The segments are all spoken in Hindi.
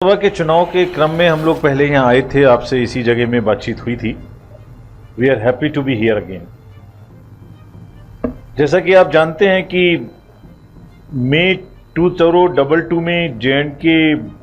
लोकसभा के चुनाव के क्रम में हम लोग पहले यहाँ आए थे, आपसे इसी जगह में बातचीत हुई थी। We are happy to be here again. जैसा कि आप जानते हैं कि मई 2022 में JNK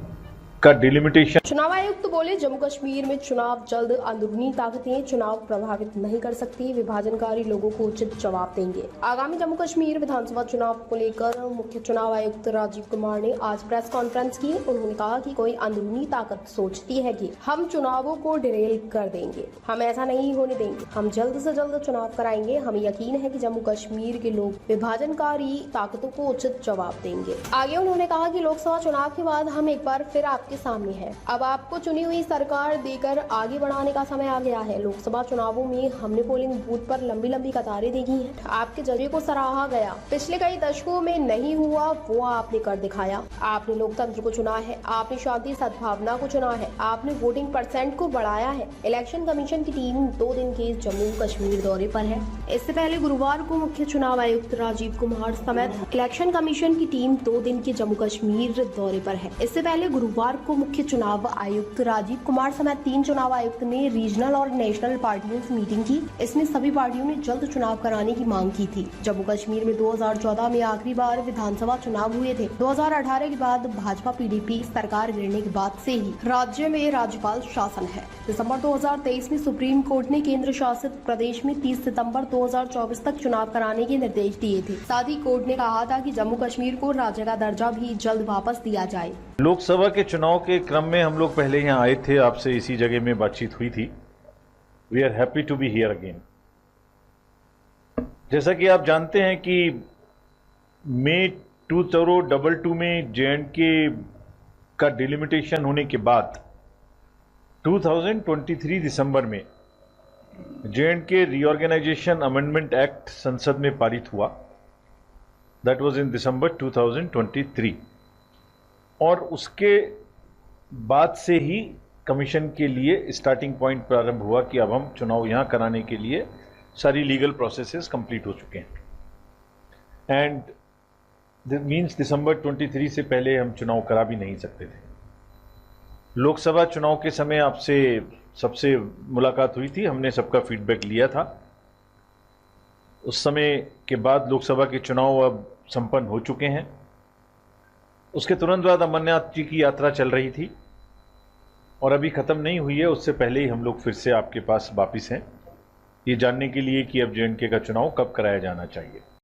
का डिलिमिटेशन। चुनाव आयुक्त तो बोले जम्मू कश्मीर में चुनाव जल्द, अंदरूनी ताकतें चुनाव प्रभावित नहीं कर सकती, विभाजनकारी लोगों को उचित जवाब देंगे। आगामी जम्मू कश्मीर विधानसभा चुनाव को लेकर मुख्य चुनाव आयुक्त राजीव कुमार ने आज प्रेस कॉन्फ्रेंस की। उन्होंने कहा कि कोई अंदरूनी ताकत सोचती है कि हम चुनावों को डिरेल कर देंगे, हम ऐसा नहीं होने देंगे। हम जल्द से जल्द चुनाव कराएंगे। हमें यकीन है कि जम्मू कश्मीर के लोग विभाजनकारी ताकतों को उचित जवाब देंगे। आगे उन्होंने कहा कि लोकसभा चुनाव के बाद हम एक बार फिर आपके सामने है। अब आपको चुनी हुई सरकार देकर आगे बढ़ाने का समय आ गया है। लोकसभा चुनावों में हमने पोलिंग बूथ पर लंबी लंबी कतारें देखी हैं। आपके जरिए को सराहा गया, पिछले कई दशकों में नहीं हुआ वो आपने कर दिखाया। आपने लोकतंत्र को चुना है, आपने शांति सद्भावना को चुना है, आपने वोटिंग % को बढ़ाया है। इलेक्शन कमीशन की टीम 2 दिन के जम्मू कश्मीर दौरे पर है। इससे पहले गुरुवार को मुख्य चुनाव आयुक्त राजीव कुमार समेत इलेक्शन कमीशन की टीम 2 दिन के जम्मू कश्मीर दौरे पर है। इससे पहले गुरुवार को मुख्य चुनाव आयुक्त राजीव कुमार समेत 3 चुनाव आयुक्त ने रीजनल और नेशनल पार्टियों से मीटिंग की। इसमें सभी पार्टियों ने जल्द चुनाव कराने की मांग की थी। जम्मू कश्मीर में 2014 में आखिरी बार विधानसभा चुनाव हुए थे। 2018 के बाद भाजपा PDP सरकार गिरने के बाद से ही राज्य में राज्यपाल शासन है। दिसंबर 2023 में सुप्रीम कोर्ट ने केंद्र शासित प्रदेश में 30 सितंबर 2024 तक चुनाव कराने के निर्देश दिए थे। साथ ही कोर्ट ने कहा था कि जम्मू कश्मीर को राज्य का दर्जा भी जल्द वापस दिया जाए। लोकसभा के चुनाव के क्रम में हम लोग पहले यहाँ आए थे, आपसे इसी जगह में बातचीत हुई थी। We are happy to be here again. जैसा कि आप जानते हैं कि मई 2022 में JNK का डिलिमिटेशन होने के बाद 2023 दिसंबर में JNK रीऑर्गेनाइजेशन अमेंडमेंट एक्ट संसद में पारित हुआ। दैट वाज इन दिसंबर 2023 और उसके बाद से ही कमीशन के लिए स्टार्टिंग पॉइंट प्रारंभ हुआ कि अब हम चुनाव यहाँ कराने के लिए सारी लीगल प्रोसेसेस कंप्लीट हो चुके हैं। एंड दिस मीन्स दिसंबर 23 से पहले हम चुनाव करा भी नहीं सकते थे। लोकसभा चुनाव के समय आपसे सबसे मुलाकात हुई थी, हमने सबका फीडबैक लिया था। उस समय के बाद लोकसभा के चुनाव अब संपन्न हो चुके हैं। उसके तुरंत बाद अमरनाथ जी की यात्रा चल रही थी और अभी ख़त्म नहीं हुई है। उससे पहले ही हम लोग फिर से आपके पास वापिस हैं, ये जानने के लिए कि अब JNK का चुनाव कब कराया जाना चाहिए।